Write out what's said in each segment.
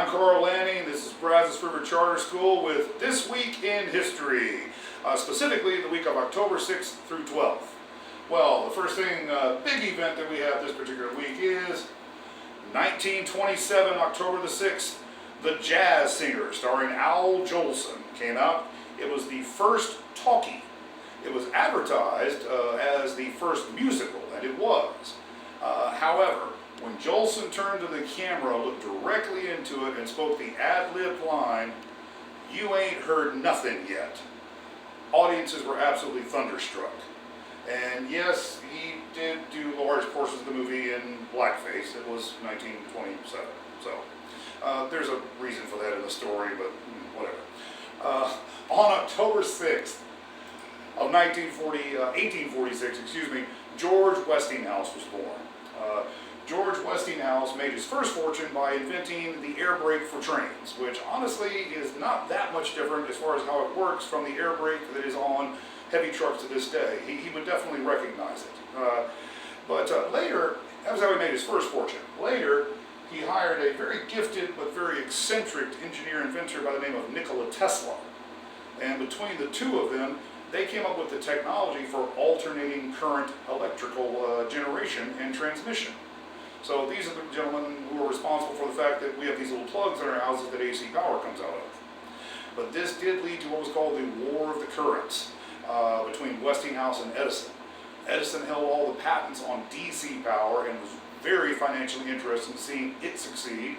I'm Carl Lanning. This is Brazos River Charter School with This Week in History, specifically the week of October 6th through 12th. Well, the first thing, big event that we have this particular week is 1927, October the 6th, The Jazz Singer, starring Al Jolson, came out. It was the first talkie. It was advertised as the first musical, and it was. However, when Jolson turned to the camera, looked directly into it, and spoke the ad-lib line, "You ain't heard nothing yet," audiences were absolutely thunderstruck. And yes, he did do large portions of the movie in blackface. It was 1927, so there's a reason for that in the story, but whatever. On October 6th of 1846, George Westinghouse was born. George Westinghouse made his first fortune by inventing the air brake for trains, which honestly is not that much different as far as how it works from the air brake that is on heavy trucks to this day. He would definitely recognize it. But later, that was how he made his first fortune. Later, he hired a very gifted but very eccentric engineer-inventor by the name of Nikola Tesla. And between the two of them, they came up with the technology for alternating current electrical generation and transmission. So these are the gentlemen who are responsible for the fact that we have these little plugs in our houses that AC power comes out of. But this did lead to what was called the War of the Currents between Westinghouse and Edison. Edison held all the patents on DC power and was very financially interested in seeing it succeed,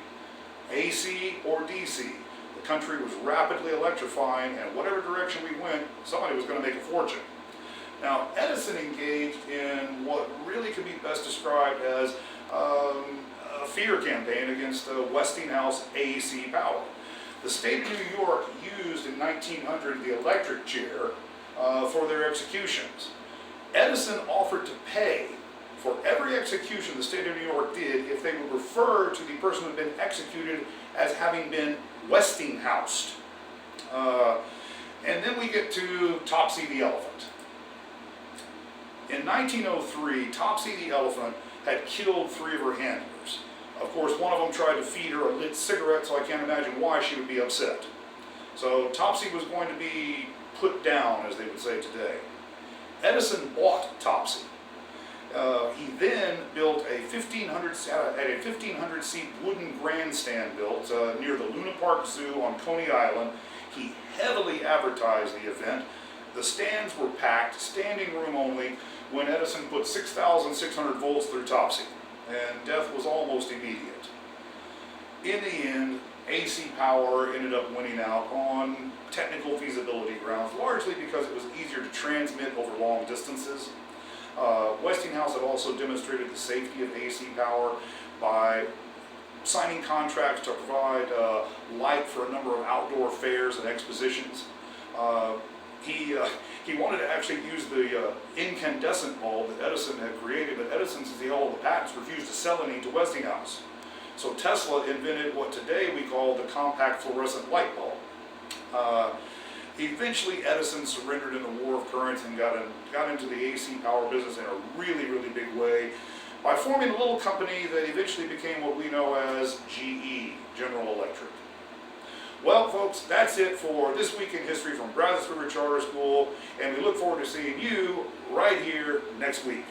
AC or DC. The country was rapidly electrifying, and whatever direction we went, somebody was going to make a fortune. Now, Edison engaged in what really could be best described as a fear campaign against Westinghouse AEC power. The state of New York used in 1900 the electric chair for their executions. Edison offered to pay for every execution the state of New York did if they would refer to the person who had been executed as having been Westinghoused. And then we get to Topsy the Elephant. In 1903, Topsy the Elephant had killed 3 of her handlers. Of course, one of them tried to feed her a lit cigarette, so I can't imagine why she would be upset. So Topsy was going to be put down, as they would say today. Edison bought Topsy. He then built a 1,500-seat wooden grandstand built near the Luna Park Zoo on Coney Island. He heavily advertised the event. The stands were packed, standing room only, when Edison put 6,600 volts through Topsy, and death was almost immediate. In the end, AC power ended up winning out on technical feasibility grounds, largely because it was easier to transmit over long distances. Westinghouse had also demonstrated the safety of AC power by signing contracts to provide light for a number of outdoor fairs and expositions. He wanted to actually use the incandescent bulb that Edison had created, but Edison, since he held all the patents, refused to sell any to Westinghouse. So Tesla invented what today we call the compact fluorescent light bulb. Eventually, Edison surrendered in the War of Currents and got into the AC power business in a really, really big way by forming a little company that eventually became what we know as GE, General Electric. Well, folks, that's it for This Week in History from Brazos River Charter School, and we look forward to seeing you right here next week.